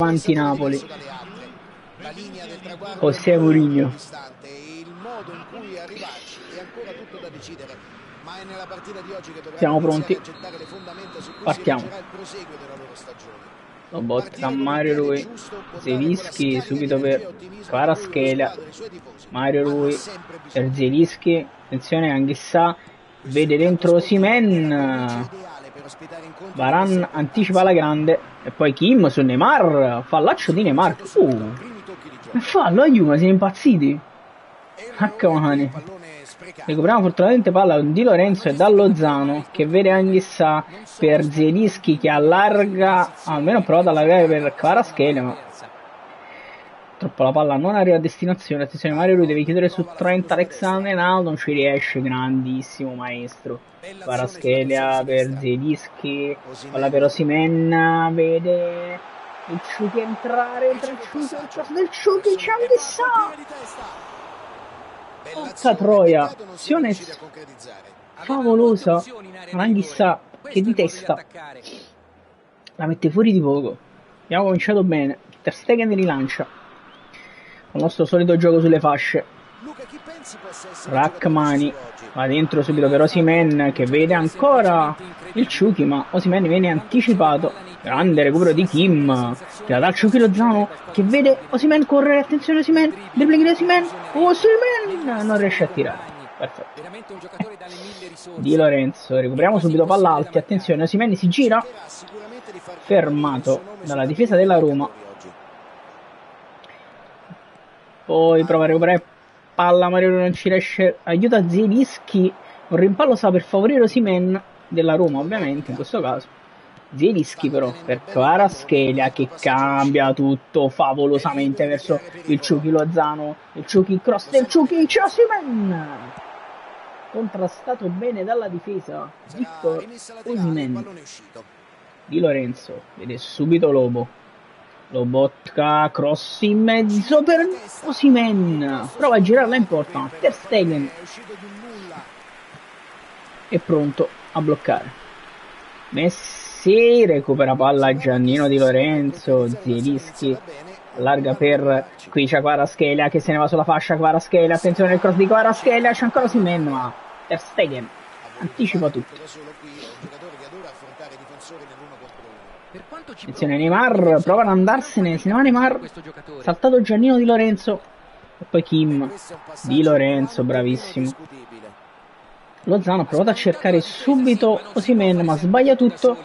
avanti Napoli. La linea del traguardo José Mourinho. il modo in cui arrivarci è ancora tutto da decidere, ma è nella partita di oggi che dovranno Siamo iniziare pronti. a gettare le fondamenta su cui Partiamo. si reggerà il proseguo della loro stagione. Lobotka, Mario Rui, Zelischi subito per Kvaratskhelia, Mario Rui per Zelischi, attenzione Anghissà, vede dentro Osimhen, Varane anticipa la grande e poi Kim su Neymar, fallaccio di Neymar, fallo a Juve, siamo impazziti, H-mani. Recuperiamo fortunatamente palla Di Lorenzo e da Lozano che vede Anghissà per Zelischi che allarga, almeno ha provato ad allargare per Kvaratskhelia, ma troppo la palla non arriva a destinazione. Attenzione, Mario lui deve chiudere su Trent Alexander-Arnold, non ci riesce, grandissimo maestro. Kvaratskhelia per Zelischi, palla per Osimhen, vede il Ciuchi entrare, entra il Ciuchi, il cross del Ciuchi, c'è Anghissà! Porca troia, azione favolosa, Anghissà che di testa la mette fuori di poco. Abbiamo cominciato bene, Ter Stegen rilancia con il nostro solito gioco sulle fasce. Rachmani va dentro subito per Osimhen che vede ancora il Ciuchi, ma Osimhen viene anticipato. Grande recupero di Kim che la dà al Ciuchi Lozano che vede Osimhen correre, attenzione Osimhen, dribbling di Osimhen, non riesce a tirare. Perfetto. Di Lorenzo, recuperiamo subito palla alti, attenzione Osimhen si gira, fermato dalla difesa della Roma. Poi prova a recuperare palla, Mario non ci riesce, aiuta Zelischi, un rimpallo sta per favorire Osimhen della Roma ovviamente in questo caso. Zelischi però per Kvaratskhelia che cambia tutto favolosamente verso il Ciuchi Lozano, il Ciuchi, cross del Ciuchi, c'è Osimhen! Contrastato bene dalla difesa, Victor Osimhen. Di Lorenzo, vede subito Lobo. Lobotka, cross in mezzo per Osimhen, prova a girarla in porta, Ter Stegen è pronto a bloccare. Messi recupera palla Giannino Di Lorenzo, Zelischi allarga per qui c'è Kvaratskhelia che se ne va sulla fascia, Kvaratskhelia, attenzione al cross di Kvaratskhelia, c'è ancora Osimhen ma Ter Stegen anticipa tutto. Attenzione Neymar, prova ad andarsene, se ne va Neymar, saltato Giannino Di Lorenzo e poi Kim. Di Lorenzo, bravissimo. Lozano ha provato a cercare subito Osimhen ma sbaglia tutto.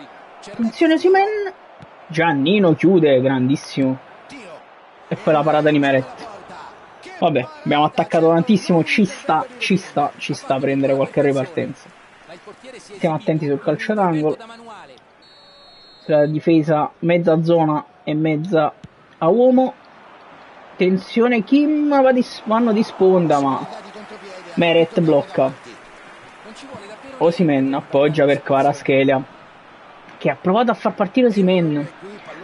Attenzione Osimhen, Giannino chiude, grandissimo. E poi la parata di Meret. Vabbè, abbiamo attaccato tantissimo, ci sta a prendere qualche ripartenza. Stiamo attenti sul calcio d'angolo. La difesa mezza zona e mezza a uomo. Tensione Kim, vanno di sponda ma Meret blocca. Osimhen appoggia per Kvaratskhelia che ha provato a far partire Osimhen.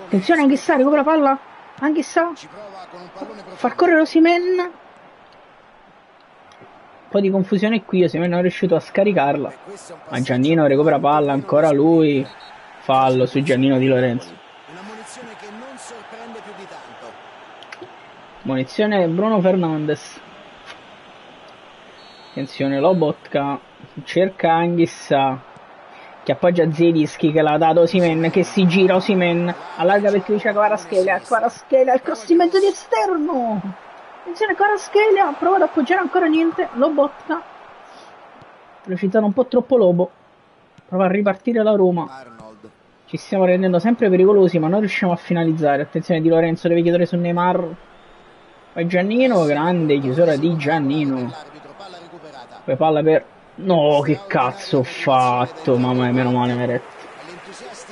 Attenzione Anghissà, recupera palla Anghissà, far correre Osimhen. Un po' di confusione qui, Osimhen non è riuscito a scaricarla ma Giannino recupera palla, ancora lui. Fallo su Giannino Di Lorenzo. Una munizione che non sorprende più di tanto. Munizione Bruno Fernandes. Attenzione Lobotka, cerca Anghissà che appoggia Zelischi che l'ha dato Osimhen che si gira, Osimhen allarga per qui c'è Kvaratskhelia, il cross in mezzo di esterno. Attenzione Kvaratskhelia, prova ad appoggiare ancora niente, Lobotka. Velocizzato un po' troppo Lobo. Prova a ripartire la Roma. Ci stiamo rendendo sempre pericolosi ma non riusciamo a finalizzare. Attenzione Di Lorenzo deve chiudere su Neymar. Poi Giannino, grande chiusura di Giannino. Poi palla per... No, che cazzo ho fatto? Mamma mia, meno male Meret.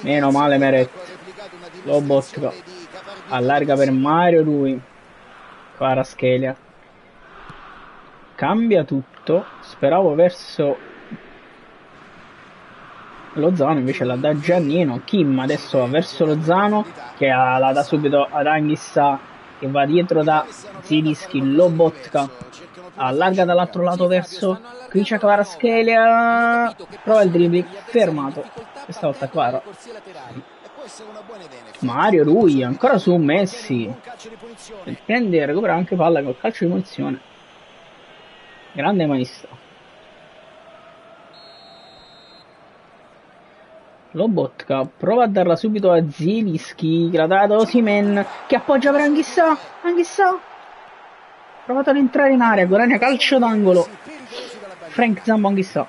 Meno male Meret. Lobotka allarga per Mario lui. Kvaratskhelia cambia tutto. Speravo verso Lozano, invece la dà Giannino. Kim adesso va verso Lozano che la dà subito ad Anghissà che va dietro da Zelischi. Lobotka allarga dall'altro lato verso qui c'è Kvaratskhelia, prova il dribbling, fermato questa volta Kvara. essere una buona idea in effetti. Mario Rui ancora su Messi. Un calcio di punizione. Prende e recupera anche palla col calcio di punizione. Grande maestro. Lobotka prova a darla subito a Zielinski, che la dà ad Osimhen, che appoggia per Anghissà. Provato ad entrare in area, guadagna calcio d'angolo. Frank Zambo Anghissà.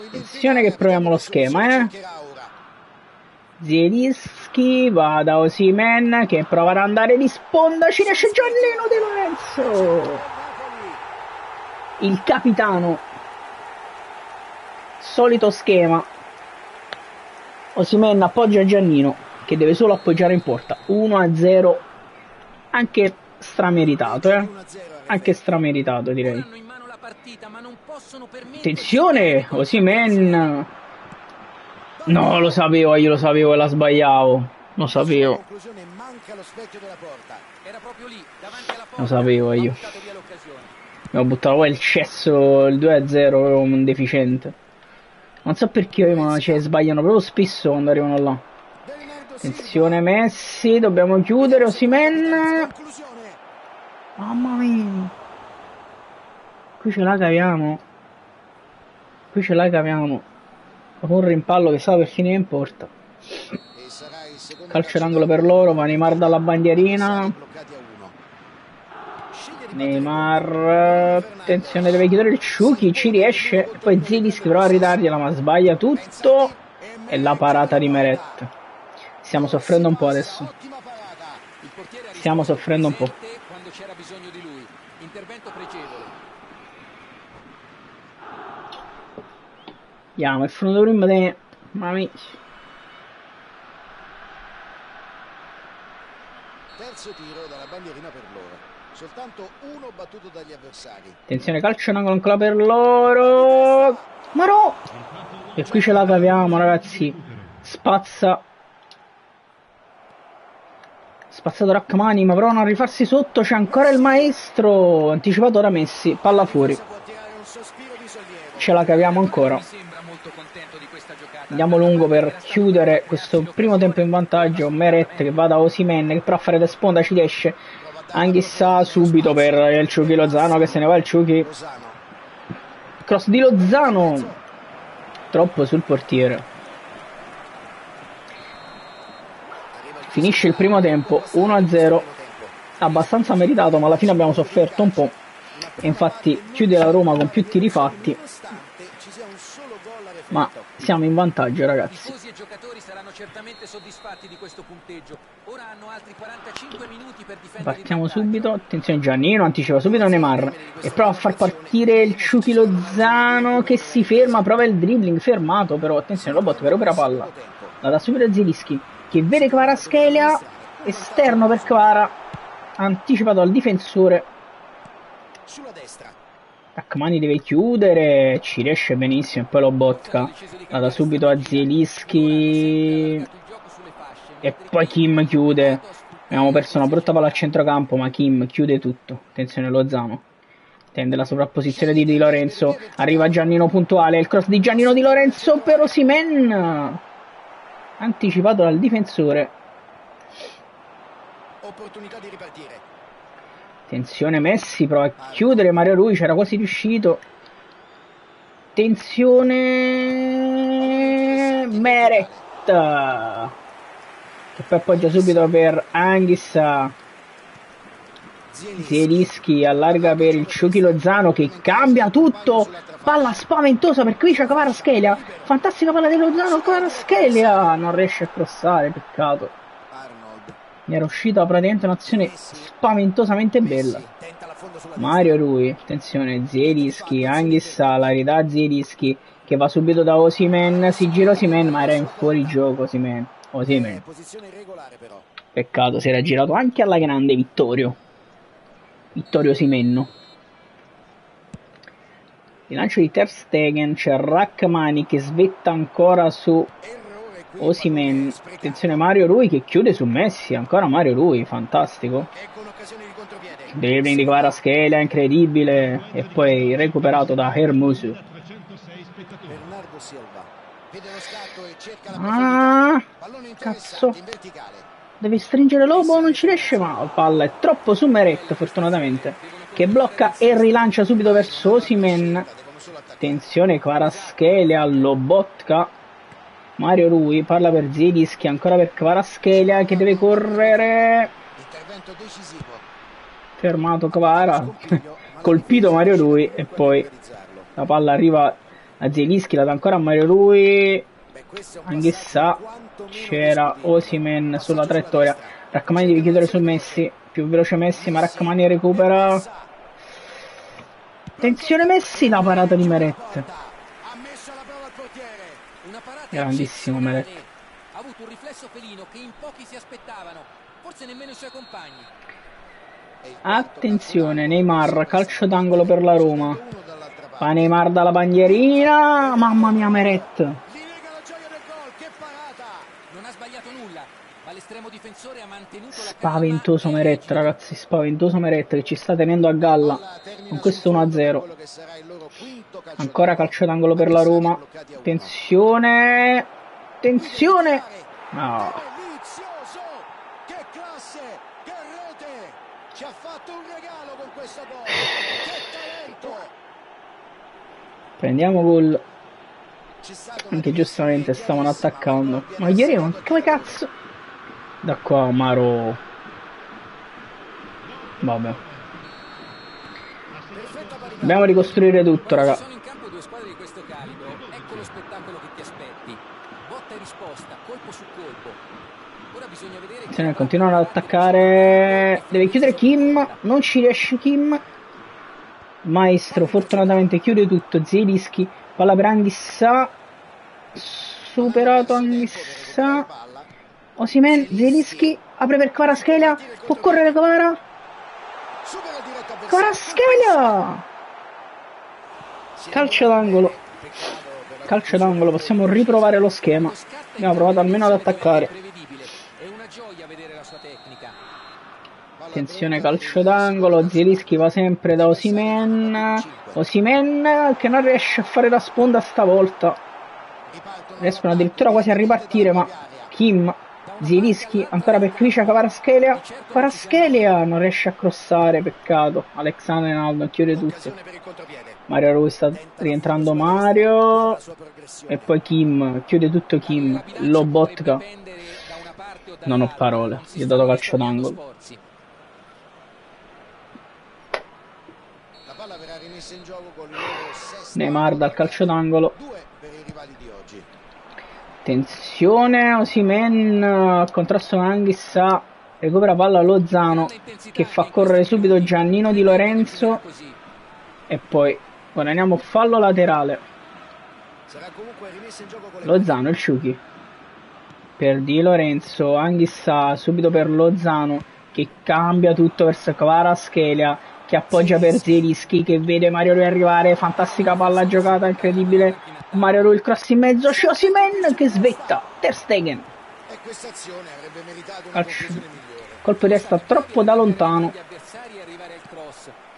Attenzione che proviamo lo schema, Zielinski va da Osimhen che prova ad andare di sponda, ci riesce Giannino Di Lorenzo. Il capitano. Solito schema. Osimhen appoggia Giannino che deve solo appoggiare in porta. 1-0, anche strameritato, anche strameritato direi. Attenzione, Osimhen. No, lo sapevo, io lo sapevo e la sbagliavo. Lo sapevo. Lo sapevo io. Mi ho buttato poi il cesso, il 2-0, proprio un deficiente. Non so perché, ma sbagliano proprio spesso quando arrivano là. Attenzione Messi, dobbiamo chiudere, Osimhen. Mamma mia. Qui ce la caviamo. Un rimpallo che stava per finire in porta. Calcio d'angolo per loro, ma Neymar dalla bandierina. Neymar, attenzione, deve chiudere il Ciuchi, ci riesce. Poi Zielinski prova a ridargliela, ma sbaglia tutto. E la parata di Meret. Stiamo soffrendo un po' adesso. Stiamo soffrendo un po'. Quando c'era bisogno di lui. Intervento pregevole. Andiamo, è venuto prima di... Mamma. Terzo tiro dalla bandierina per loro. Soltanto uno battuto dagli avversari. Attenzione, calcio in angolo ancora per loro. Ma no! E qui ce la caviamo, ragazzi. Spazzato Rachmani, ma provano a rifarsi sotto. C'è ancora il maestro. Anticipato da Messi. Palla fuori. Ce la caviamo ancora. Andiamo lungo per chiudere questo primo tempo in vantaggio. Meret che va da Osimhen, che però a fare da sponda ci riesce. Anghissà subito per il Ciuchi Lozano, che se ne va il Ciuchi. Cross di Lozano. Troppo sul portiere. Finisce il primo tempo 1-0. Abbastanza meritato, ma alla fine abbiamo sofferto un po'. E infatti chiude la Roma con più tiri fatti. Ma siamo in vantaggio, ragazzi. I giocatori saranno certamente soddisfatti di questo punteggio. Ora hanno altri 45 minuti per difendere. Partiamo subito. Attenzione, Giannino anticipa subito Neymar e prova a far partire il Ciuchi Lozano che si ferma, prova il dribbling, fermato però. Attenzione, Lobot che recupera palla. La dà subito a Zielinski che vede Kvaratskhelia, esterno per Kvara, anticipato al difensore. Sulla destra. Rachmani deve chiudere, ci riesce benissimo, e poi Lobotka la dà subito a Zielinski e poi Kim chiude. Abbiamo perso una brutta palla al centrocampo, ma Kim chiude tutto. Attenzione Lozano, tende la sovrapposizione di Di Lorenzo, arriva Giannino puntuale, il cross di Giannino Di Lorenzo per Osimhen, anticipato dal difensore. Opportunità di ripartire. Attenzione Messi, prova a chiudere Mario Rui, c'era quasi riuscito. Attenzione Meret che poi appoggia subito per Anghissà. Zielinski allarga per il Ciuchi Lozano che cambia tutto. Palla spaventosa per qui c'è Kvaratskhelia. Fantastica palla di Lozano, Kvaratskhelia non riesce a crossare, peccato. Mi era uscita praticamente un'azione spaventosamente bella. Mario Rui, attenzione, Zielinski, Anghissà, la ridà a Zielinski che va subito da Osimhen, si gira Osimhen ma era in fuorigioco Osimhen. Peccato, si era girato anche alla grande Vittorio Osimhen. Il lancio di Ter Stegen, c'è Rachmani che svetta ancora su Osimhen. Attenzione Mario Rui che chiude su Messi, ancora Mario Rui, fantastico. Dribbling di Kvaratskhelia, incredibile, e poi recuperato da Hermoso. Bernardo Silva Vede lo scatto e cerca la profondità. Pallone Cazzo. in verticale. Deve stringere Lobo, non ci riesce, ma la palla è troppo su Meret, fortunatamente, che blocca e rilancia subito verso Osimhen. Attenzione, Kvaratskhelia, Lobotka. Mario Rui parla per Zielinski, ancora per Kvaratskhelia che deve correre. Intervento decisivo. Fermato Kvara, colpito Mario Rui e poi la palla arriva a Zielinski, la dà ancora a Mario Rui. Anch'essa c'era Osimhen sulla traiettoria. Rachmani deve chiudere su Messi, più veloce Messi, ma Rachmani recupera. Attenzione Messi, la parata di Meret. Grandissimo Meret. Ha avuto un riflesso felino che in pochi si aspettavano, forse nemmeno i suoi compagni. Attenzione, Neymar, calcio d'angolo per la Roma. Fa Neymar dalla bandierina, mamma mia Meret. Non ha sbagliato nulla, ma l'estremo difensore ha mantenuto la calma. Spaventoso Meret, ragazzi, spaventoso Meret che ci sta tenendo a galla con questo 1-0. Ancora calcio d'angolo per la Roma. Attenzione, attenzione. No. Che classe, che rete. Ci ha fatto un regalo con questo gol. Che talento. Prendiamo gol. Anche giustamente stavano attaccando. Ma ieri non... Come cazzo? Da qua Maro. Vabbè. Dobbiamo ricostruire tutto, raga. Sono in campo due squadre di questo calibro. Ecco lo spettacolo che ti aspetti. Botta e risposta, colpo su colpo. Ora bisogna vedere. Se ne continuano ad attaccare. Deve chiudere Kim. Non ci riesce Kim. Maestro fortunatamente chiude tutto. Zielinski. Palla per Anghissà. Superato Anghissà. Osimhen. Zielinski. Apre per Kvaratskhelia. Può correre Kvara. Kvaratskhelia. Calcio d'angolo. Calcio d'angolo. Possiamo riprovare lo schema. Abbiamo provato almeno ad attaccare. È una gioia vedere la sua tecnica. Attenzione, calcio d'angolo. Zielinski va sempre da Osimhen. Osimhen che non riesce a fare la sponda stavolta. Riescono addirittura quasi a ripartire, ma Kim, Zielinski, ancora per Kvicia, Kvaratskhelia. Kvaratskhelia non riesce a crossare, peccato. Alexander-Arnold chiude tutto. Mario Rui sta rientrando Mario. E poi Kim, chiude tutto Kim. Lobotka. Non ho parole, gli ho dato calcio d'angolo. Neymar dal calcio d'angolo. Attenzione, Osimhen, contrasto con Anghissà, recupera palla Lozano che fa correre subito Giannino Di Lorenzo e poi guadagniamo fallo laterale. Lozano, il Ciuchi per Di Lorenzo, Anghissà subito per Lozano che cambia tutto verso Kvaratskhelia che appoggia per Zielinski che vede Mario Rui arrivare, fantastica palla giocata, incredibile. Mario Rui il cross in mezzo, Osimhen che svetta, Ter Stegen. Colpo di testa troppo da lontano.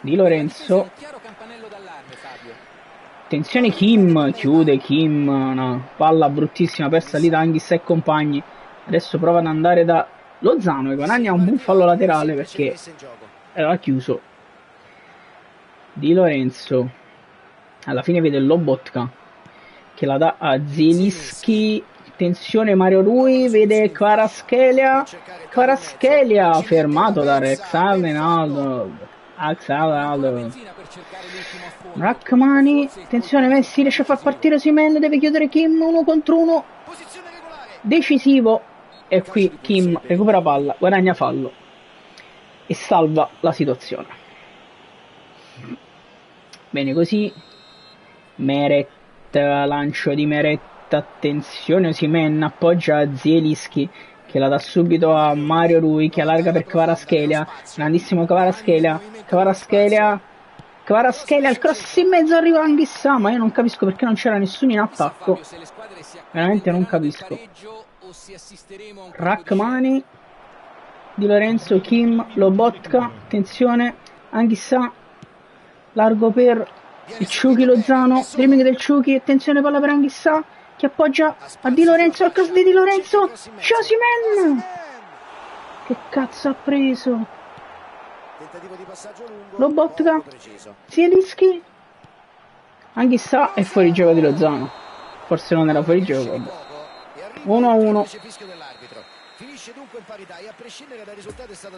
Di Lorenzo. Attenzione Kim, chiude Kim, una palla bruttissima persa lì da Anghissà e compagni. Adesso prova ad andare da Lozano e guadagna un buon fallo laterale perché era chiuso. Di Lorenzo alla fine vede Lobotka che la dà a Zielinski. Attenzione Mario Rui, vede Kvaratskhelia fermato da Alexander-Arnold. Rachmani, attenzione Messi riesce a far partire Osimhen, deve chiudere Kim 1 contro 1 decisivo e qui Kim recupera palla, guadagna fallo e salva la situazione. Bene così. Meret, lancio di Meret, attenzione Osimhen appoggia a Zielinski che la dà subito a Mario Rui che allarga per Kvaratskhelia, grandissimo Kvaratskhelia, il cross in mezzo, arriva Anghissà, ma io non capisco perché non c'era nessuno in attacco, veramente non capisco. Rachmani, Di Lorenzo, Kim, Lobotka, attenzione Anghissà, largo per il Ciuchi, Lozano, dribbling del Ciuchi, attenzione palla per Anghissà, che appoggia a Di Lorenzo, al cross di Di Lorenzo, Osimhen! Che cazzo ha preso? Lobotka, Zielinski, Anghissà è fuori gioco di Lozano. Forse non era fuori gioco. 1-1. Finisce dunque in parità e a prescindere dal risultato è stata